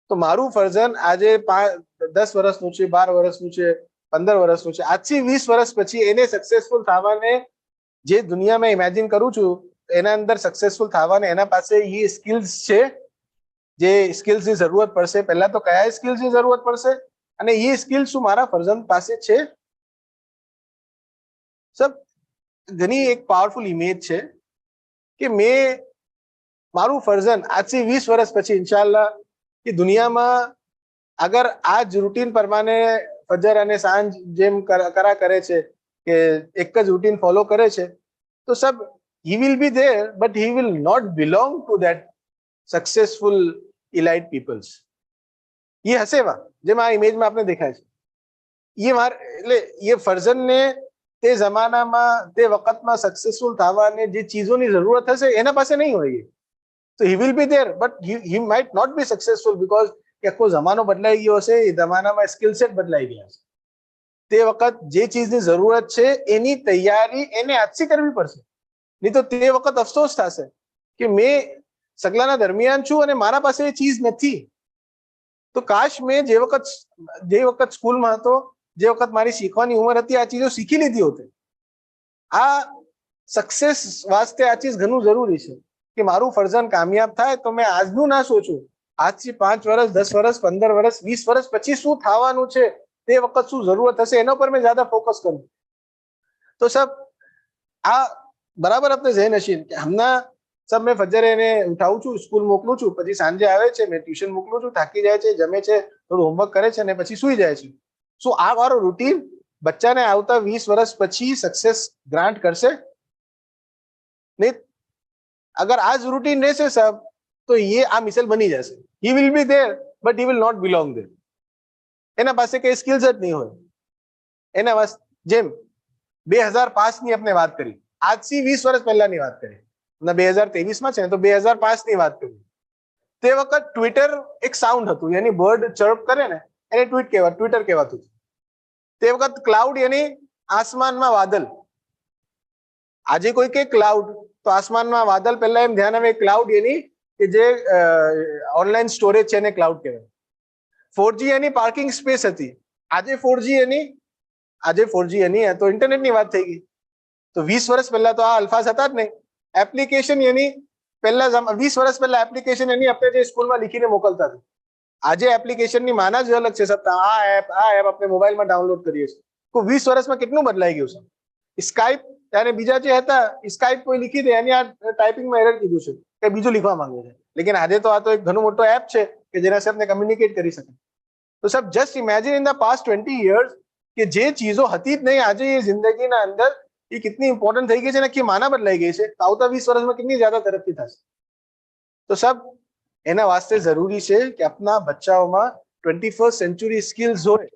તો મારું ફર્ઝન આજે 10 વર્ષનું છે, 12 વર્ષનું છે, 15 વર્ષનું છે, આજથી 20 વર્ષ પછી એને સક્સેસફુલ થવાને જે દુનિયા મેં ઇમેજિન કરું છું એના અંદર સક્સેસફુલ થવાને એના પાસે એ સ્કિલ્સ છે, જે સ્કિલ્સની જરૂરત પડશે. પહેલા તો કયા સ્કિલ્સની જરૂરત પડશે અને એ સ્કિલ્સ શું મારા ફર્ઝન પાસે છે? સબ ઘણી એક પાવરફુલ ઇમેજ છે કે મેં મારું ફર્ઝન આજથી 20 વર્ષ પછી ઇન્શાલ્લાહ કે દુનિયામાં અગર આ જ રૂટીન પ્રમાણે ફજર અને સાંજ જેમ કરે છે કે એક જ રૂટીન ફોલો કરે છે, તો સબ he will be there but he will not belong to that successful elite peoples. ये हसे वा જેમ આ ઇમેજમાં આપણે દેખાય છે, એટલે એ ફર્ઝનને તે જમાનામાં તે વખતમાં સક્સેસફુલ થવાને જે ચીજોની જરૂરત હશે એના પાસે નહીં હોય. તો he will be there but he might not be successful because આખો જમાનો બદલાઈ ગયો હશે, એ જમાનામાં સ્કિલ સેટ બદલાઈ ગયા છે. તે વખત જે ચીજની જરૂરત છે એની તૈયારી એને આજથી કરવી પડશે, નહીં તો તે વખત અફસોસ થશે કે મેં સગલાના દરમિયાન છું અને મારા પાસે એ ચીજ નથી. તો કાશ મેં જે વખત સ્કૂલમાં હતો, જે વખત મારી શીખવાની ઉંમર હતી, આ ચીજો શીખી લીધી હોતી. આ સક્સેસ વાસ્તે આ ચીજ ઘણું જરૂરી છે કે મારું ફર્ઝન કામયાબ થાય તો મેં આજનું ના સોચું, આજથી 5 વર્ષ, 10 વર્ષ, 15 વર્ષ, 20 વર્ષ પછી શું થવાનું છે, તે વખત શું જરૂરત હશે એના પર મેં જ્યાદા ફોકસ કરું. તો સબ આ બરાબર આપણે જઈ નશીન કે હમણાં સબ મેં ફજરે એને ઉઠાવું છું, સ્કૂલ મોકલું છું, પછી સાંજે આવે છે, મેં ટ્યુશન મોકલું છું, થાકી જાય છે, જમે છે, થોડું હોમવર્ક કરે છે અને પછી સુઈ જાય છે. શું આ મારો રૂટીન બચ્ચાને આવતા 20 વર્ષ પછી સક્સેસ ગ્રાન્ટ કરશે? નહીં. અગર આ જ રૂટીન રહેશે સાહેબ તો એ આ મિસાલ બની જશે. he will be there but he will not belong there. એના પાસે કઈ સ્કિલ્સ જ નહીં હોય. એના જેમ 2005 ની આપણે વાત કરી, આજથી 20 વર્ષ પહેલાની વાત કરી, 2023 છે ને, તો 2005 ની વાત કરી. તે વખત ટ્વિટર એક સાઉન્ડ હતું, યાની બર્ડ ચર્પ કરે ને એને ટ્વિટર કહેવાતું. તે વખત ક્લાઉડ યાની આસમાનમાં વાદળ. આજે કોઈ કે ક્લાઉડ તો આસમાનમાં વાદળ, પહેલા એમ ધ્યાન આવે ક્લાઉડ એની કે જે ઓનલાઈન સ્ટોરેજ છે એને ક્લાઉડ કહેવાય. 4G એની પાર્કિંગ સ્પેસ હતી. આજે 4G એની તો ઇન્ટરનેટની વાત થઈ ગઈ. તો 20 વર્ષ પહેલા તો આ અલ્ફાઝ હતા જ નહીં. એપ્લિકેશન એની પહેલા 20 વર્ષ પહેલા એપ્લિકેશન એની આપણે જે સ્કૂલમાં લીખીને મોકલતા હતા. આજે એપ્લિકેશનની માના જ અલગ છે. આ એપ આપણે મોબાઈલમાં ડાઉનલોડ કરીએ છીએ. તો 20 વર્ષમાં કેટલું બદલાઈ ગયું છે. સ્કાઇપ ત્યારે બીજા જે હતા, સ્કાઇપ કોઈ લીખી દે એની આ ટાઈપિંગમાં એરર કીધું છે કે બીજું લીખવા માંગે છે. લેકિન આજે તો આ તો એક ઘણો મોટો એપ છે કે જેના સાથે કમ્યુનિકેટ કરી શકે. તો સબ just imagine in the past 20 years કે જે ચીજો હતી જ નહીં આજે એ જિંદગીના અંદર એ કેટલી ઇમ્પોર્ટન્ટ થઈ ગઈ છે ને કે માના બદલાઈ ગઈ છે. આવતા 20 વર્ષમાં કેટલી જ્યાદા તરક્કી થશે. તો સબ એના વાસ્તે જરૂરી છે કે આપણા બચ્ચાઓમાં 21st સેન્ચુરી સ્કિલ્સ હોય.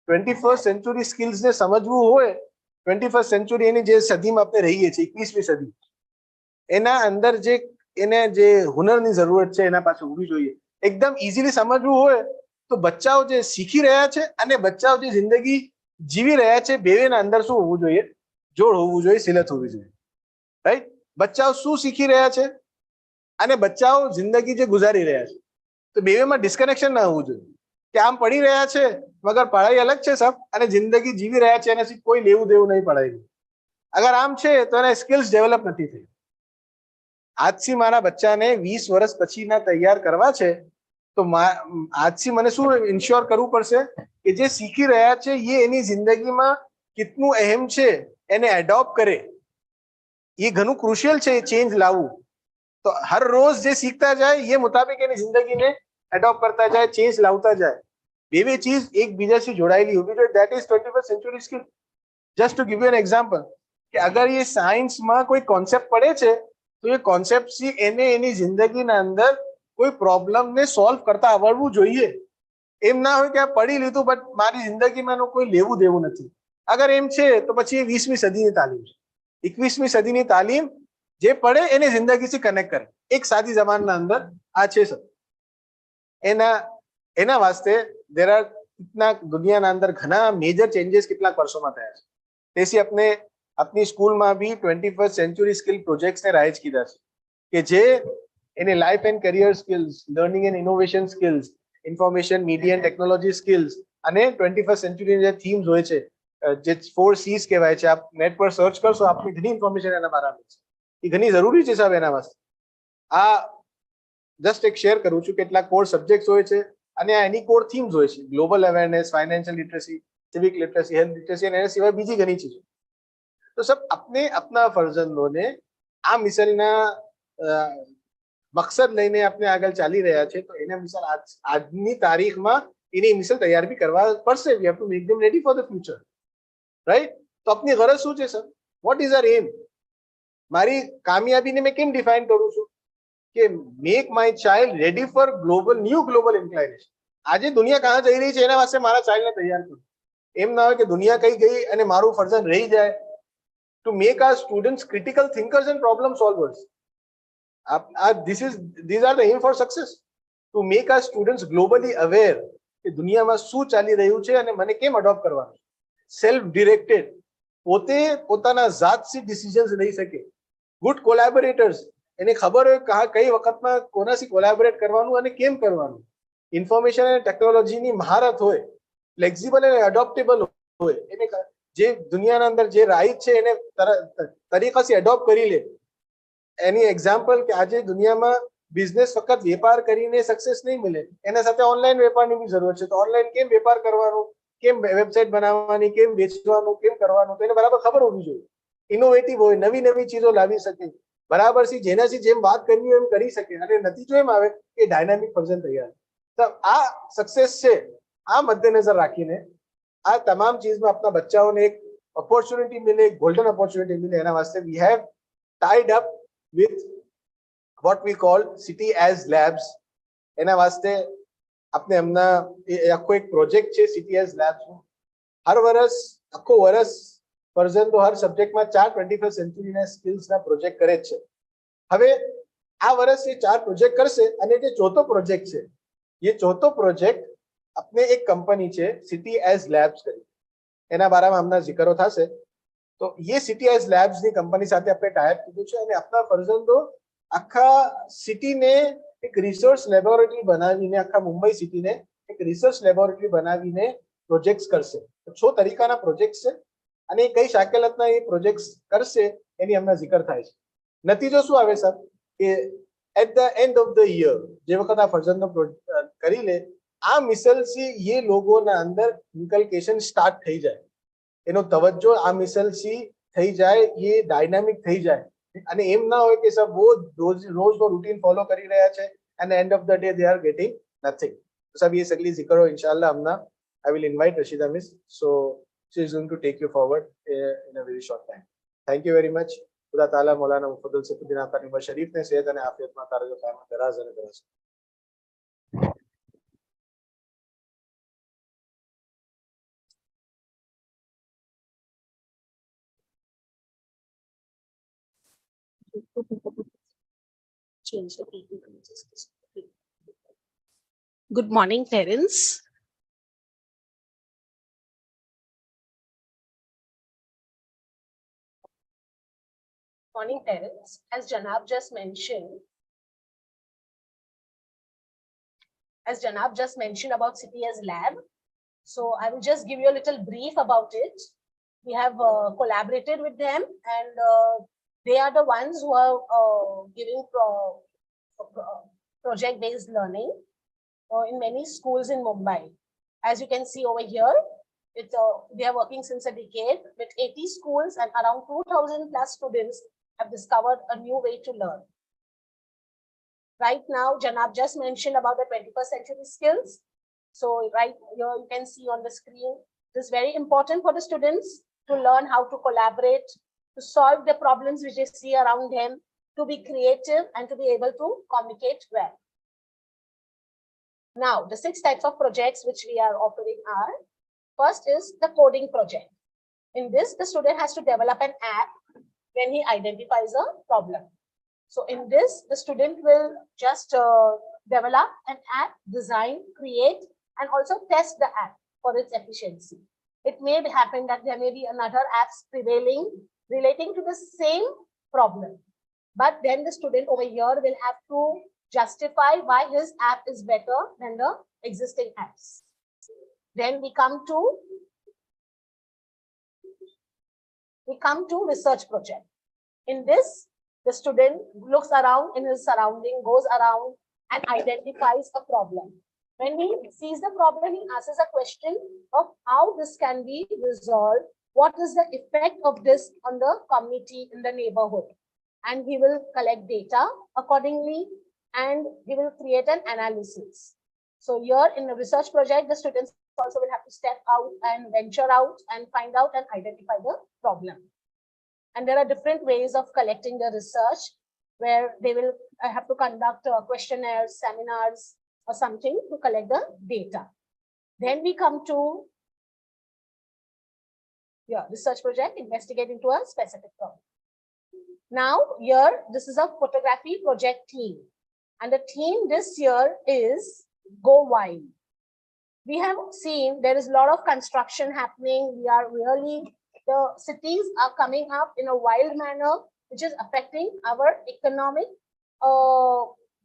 21st સેન્ચુરી સ્કિલ્સને સમજવું હોય, 21st સેન્ચુરી એની જે સદીમાં આપણે રહીએ છીએ, 21મી સદી, એના અંદર એને જે હુનરની જરૂરત છે એના પાસે હોવી જોઈએ. એકદમ ઇઝીલી સમજવું હોય તો બચ્ચાઓ જે શીખી રહ્યા છે અને બચ્ચાઓ જે જિંદગી જીવી રહ્યા છે, બેના અંદર શું હોવું જોઈએ? જોડ હોવું જોઈએ, સિલત હોવી જોઈએ. રાઈટ? બચ્ચાઓ શું શીખી રહ્યા છે અને બચ્ચાઓ જિંદગી જે ગુજારી રહ્યા છે, તો બેમાં ડિસ્કનેક્શન ના હોવું જોઈએ કે આમ પડી રહ્યા છે મગર પઢાઈ અલગ છે સબ, અને જિંદગી જીવી રહ્યા છે એનાથી કોઈ લેવું દેવું નહીં પઢાઈ. અગર આમ છે તો એના સ્કિલ્સ ડેવલપ નથી થઈ. આજથી મારા બચ્ચાને 20 વર્ષ પછીના તૈયાર કરવા છે તો આજથી મને શું ઇન્શ્યોર કરવું પડશે કે જે શીખી રહ્યા છે એ એની જિંદગીમાં કેટલું અહેમ છે એને એડોપ્ટ કરે. એ ઘણું ક્રુશિયલ છે ચેન્જ લાવવું. તો હર રોજ જે सीखता जाए ये मुताबिक એની જિંદગીને એડોપ્ટ કરતા જાય, ચેન્જ લાવતા જાય. બે ચીજ એકબીજાથી જોડાયેલી હોવી જોઈએ. That is 21st century skill. Just to give you an example કે અગર એ સાયન્સમાં કોઈ કોન્સેપ્ટ પડે છે તો એ કોન્સેપ્ટથી એને એની જિંદગીના અંદર કોઈ પ્રોબ્લેમને સોલ્વ કરતા આવડવું જોઈએ. એમ ના હોય કે આ પડી લીધું બટ મારી જિંદગીમાં કોઈ લેવું દેવું નથી. અગર એમ છે તો પછી એ 20મી સદીની તાલીમ છે. 21મી સદીની તાલીમ જે પડે એને જિંદગીથી કનેક્ટ કરે. એક સાદી જમાનના અંદર આ છે સર. એના વાસ્તે દેર આર इतना दुनियाના અંદર ઘણા મેજર ચેન્જીસ કેટલાક વર્ષોમાં થયા છે. તેથી આપણે આપની સ્કૂલમાં બી 21st સેન્ચુરી સ્કિલ પ્રોજેક્ટ્સને રાઇઝ કીધા છે કે જે એને life and career skills, learning and innovation skills, information media and technology skills અને 21st સેન્ચુરીની જે થીમ્સ હોય છે જે 4 C's કહેવાય છે. આપ નેટ પર સર્ચ કરશો આપને ઘણી ઇન્ફોર્મેશન એના બારામાં છે. એ ઘણી જરૂરી છે સાહેબ એના વાસ્તે. આ જસ્ટ એક શેર કરું છું કેટલાક કોર સબ્જેક્ટ્સ હોય છે અને આ એની કોર થીમ્સ હોય છે. Global awareness, financial literacy, civic literacy, health literacy અને એના સિવાય બીજી ઘણી ચીજો. તો સબ अपने अपना फर्जंदोने આ મિશનના મકસદ લઈને આપણે આગળ ચાલી રહ્યા છે તો એના મિશન આજની તારીખમાં એની મિશન તૈયાર બી કરવા પડશે. We have to make them ready for the future, right? તો આપની ગરજ શું છે sir? What is our aim? મારી કામયાબીને મેં કેમ ડિફાઇન કરું છું કે make my child ready for new global inclination. આજે દુનિયા કહાં જઈ રહી છે એના વાસ્તે મારા ચાઇલ્ડને તૈયાર કરું. એમ ના હોય કે દુનિયા કઈ ગઈ અને મારું ફરજન રહી જાય. To make our students critical thinkers and problem solvers. these are the aim for success. To make our students globally aware કે દુનિયામાં શું ચાલી રહ્યું છે અને મને કેમ અડોપ્ટ કરવાનું. સેલ્ફ ડિરેક્ટેડ, પોતે પોતાના જાતથી ડિસિઝન્સ લઈ શકે. ગુડ કોલેબોરેટર્સ, એને ખબર હોય કઈ વખતમાં કોનાથી કોલેબોરેટ કરવાનું અને કેમ કરવાનું. ઇન્ફોર્મેશન અને ટેકનોલોજીની મહારત હોય, ફ્લેક્સિબલ અને એડોપ્ટેબલ હોય. એને જે દુનિયાના અંદર જે રાઈટ છે એને તરીકાથી એડોપ્ટ કરી લે. એની એક્ઝામ્પલ કે આજે દુનિયામાં બિઝનેસ ફક્ત વેપાર કરીને સક્સેસ નહીં મળે, એના સાથે ઓનલાઈન વેપારની બી જરૂર છે. તો ઓનલાઈન કેમ વેપાર કરવાનો, કેમ વેબસાઇટ બનાવવાની, કેમ વેચવાનું, કેમ કરવાનું, તો એને બરાબર ખબર હોવી જોઈએ. ઇનોવેટિવ હોય, નવી નવી ચીજો લાવી શકે, બરાબર છે જેનાથી જેમ વાત કરવી હોય એમ કરી શકે અને નતીજો એમ આવે કે ડાયનામિક વર્ઝન તૈયાર. તો આ સક્સેસ છે. આ મધ્યનજર રાખીને આ તમામ ચીજમાં આપણા બચ્ચાઓને એક ઓપોર્ચ્યુનિટી મિલે, ગોલ્ડન ઓપોર્ચ્યુનિટી મિલે, એના વાસ્તે we have tied up with what we call city as labs. એના વાસ્તે આપણે એમના આખો એક પ્રોજેક્ટ છે સિટી એઝ લેબ્સ. હર વર્ષ આખો વર્ષ વર્ઝન તો હર સબ્જેક્ટમાં 4 21st સેન્ચુરીના સ્કિલ્સના પ્રોજેક્ટ કરે છે. હવે આ વર્ષ એ 4 પ્રોજેક્ટ કરશે અને જે ચોથો પ્રોજેક્ટ છે એ ચોથો પ્રોજેક્ટ આપણે એક કંપની છે સિટી એઝ લેબ્સ કરી, એના બારામાં હમણાં જિકરો થશે. તો ये सिटी एज लैब्स ની કંપની સાથે આપણે ટાઈપ કીધું છે અને આપણા ફરજંદો આખા સિટીને એક રિસર્ચ લેબોરેટરી બનાવીને, આખા મુંબઈ સિટીને એક રિસર્ચ લેબોરેટરી બનાવીને પ્રોજેક્ટ્સ કરશે. 6 તરીકાના પ્રોજેક્ટ છે અને કઈ શાકેલતના એ પ્રોજેક્ટ્સ કરશે એની હમણાં જિકર થાય છે. નતીજો શું આવે સર કે at the end of the year જે વખત આ ફરજંદો કરી લે, આ મિસલથી એ લોકોના અંદર ઇન્કલ્કેશન સ્ટાર્ટ થઈ જાય, એનો તવજ્જો આ મિસલથી થઈ જાય, એ ડાયનામિક થઈ જાય અને એમ ના હોય કે સર રોજનો રૂટીન ફોલો કરી રહ્યા છે and end of the day they are getting nothing. તો સાહેબ ये सगली जिक्र हो इंशाल्लाह हमना I will invite Rashida miss, so she is going to take you forward in a very short time. Thank you very much. खुदा ताला मौलाना मुफद्दल सैफुद्दीन आका निमा शरीफ ने सेहत અને આફિયતમાં તારજો કાયમ દરાજ અને દરાજ. Good morning, parents. Morning, parents. As Janab just mentioned about City as Lab, so I will just give you a little brief about it. We have collaborated with them and They are the ones who are giving project-based learning in many schools in Mumbai. As you can see over here, they are working since a decade with 80 schools, and around 2,000 plus students have discovered a new way to learn. Right now, Janab just mentioned about the 21st century skills. So right here, you can see on the screen, it is very important for the students to learn how to collaborate, to solve the problems which they see around them, to be creative and to be able to communicate well. Now, the 6 types of projects which we are offering are, first is the coding project. In this, the student has to develop an app when he identifies a problem. So in this, the student will just develop an app, design, create, and also test the app for its efficiency. It may happen that there may be another apps prevailing relating to the same problem. But then the student over here will have to justify why his app is better than the existing apps. Then we come to research project. In this, the student looks around in his surrounding, goes around and identifies a problem. When he sees the problem, he asks a question of how this can be resolved. What is the effect of this on the community in the neighborhood? And he will collect data accordingly, and he will create an analysis. So here in the research project, the students also will have to step out and venture out and find out and identify the problem. And there are different ways of collecting the research, where they will have to conduct questionnaires, seminars, or something to collect the data. Then we come to research project, investigate into a specific problem. Now here, this is a photography project theme. And the theme this year is Go Wild. We have seen there is a lot of construction happening. The cities are coming up in a wild manner, which is affecting our economic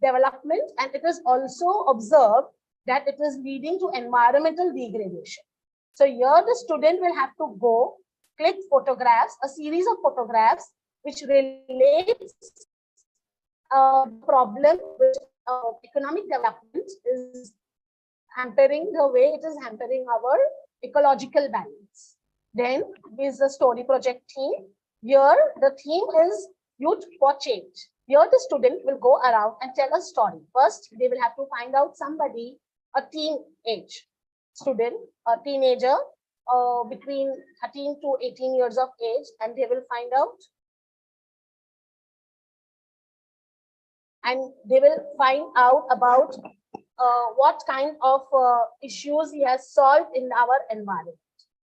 development. And it is also observed that it is leading to environmental degradation. So here the student will have to go click photographs, a series of photographs, which relates problem which economic development is hampering, the way it is hampering our ecological balance. Then is the story project theme. Here the theme is youth for change. Here the student will go around and tell a story. First, they will have to find out somebody, a teenage student, a teenager between 13 to 18 years of age, and they will find out about what kind of issues he has solved in our environment.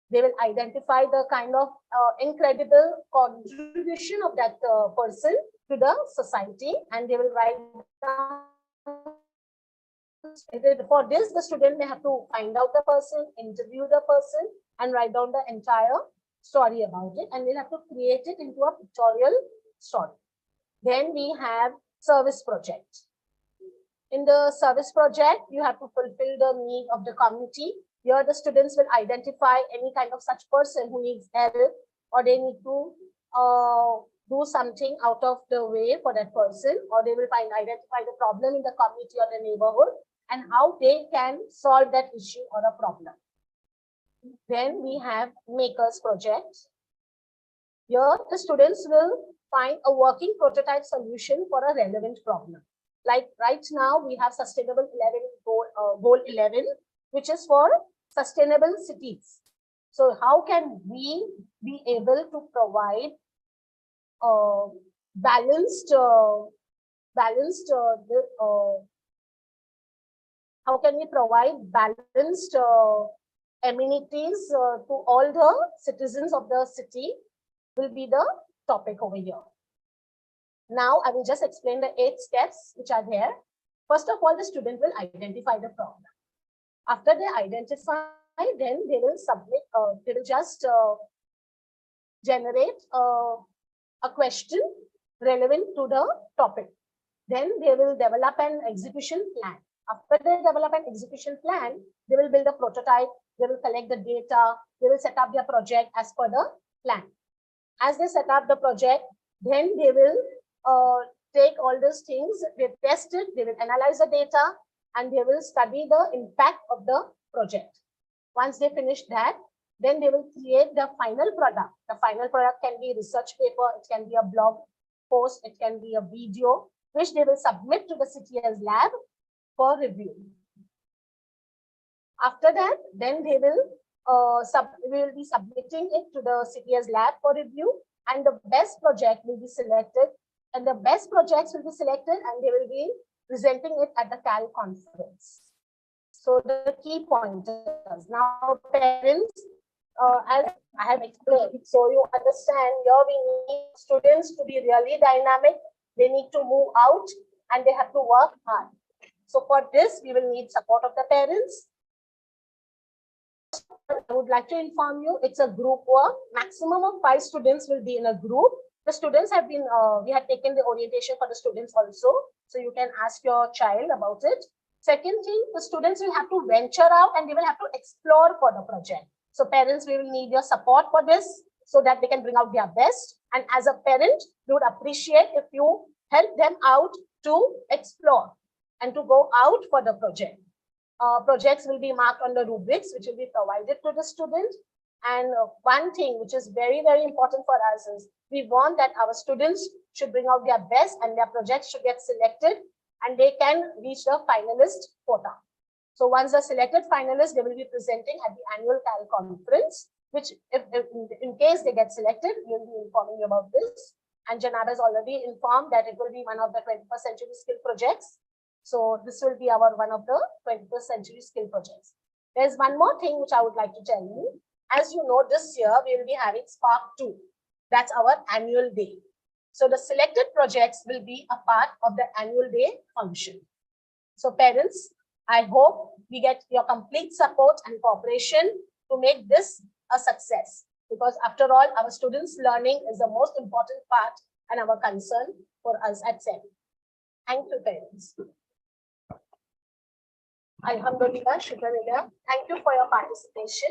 They will identify the kind of incredible contribution of that person to the society, and they will write down. For this, the student may have to find out the person, interview the person, and write down the entire story about it, and they'll have to create it into a pictorial story. Then we have service project. In the service project, you have to fulfill the need of the community. Here, the students will identify any kind of such person who needs help, or they need to do something out of the way for that person, or they will identify the problem in the community or the neighborhood and how they can solve that issue or a problem. Then we have makers project. Here, the students will find a working prototype solution for a relevant problem. Like right now, we have Sustainable 11 Goal 11, which is for sustainable cities. So how can we be able to provide how can we provide balanced amenities to all the citizens of the city will be the topic over here. Now I will just explain the 8 steps which are there. First of all, the student will identify the problem. After they identify, then they will submit, they will just generate a question relevant to the topic. Then they will develop an execution plan. After they develop an execution plan, they will build a prototype, they will collect the data, they will set up their project as per the plan. As they set up the project, Then they will take all these things, they test it, they will analyze the data, and they will study the impact of the project. Once they finish that, then they will create the final product. The final product can be a research paper, it can be a blog post, it can be a video, which they will submit to the CTS lab for review. After that, then they will we will be submitting it to the CTS lab for review, and the best project will be selected, and the best projects will be selected, and they will be presenting it at the CAL conference. So the key pointers. Now, parents, as I have explained, so you understand, here we need students to be really dynamic. They need to move out and they have to work hard. So for this, we will need support of the parents. I would like to inform you, it's a group work. Maximum of 5 students will be in a group. The students have been, we have taken the orientation for the students also. So you can ask your child about it. Second thing, the students will have to venture out and they will have to explore for the project. So parents, we will need your support for this so that they can bring out their best. And as a parent, we would appreciate if you help them out to explore and to go out for the project. Projects will be marked on the rubrics, which will be provided to the student. And one thing which is very, very important for us is we want that our students should bring out their best and their projects should get selected and they can reach the finalist quota. So once the selected finalists, they will be presenting at the annual CAL conference, which if in case they get selected, we will be informing you about this. And Janab has already informed that it will be one of the 21st century skill projects. So this will be our one of the 21st century skill projects. There's one more thing which I would like to tell you. As you know, this year we will be having Spark 2. That's our annual day. So the selected projects will be a part of the annual day function. So parents, I hope we get your complete support and cooperation to make this a success. Because after all, our students' learning is the most important part and our concern for us at SEM. Thank you, parents. Alhamdulillah, Shukranillah. Thank you for your participation.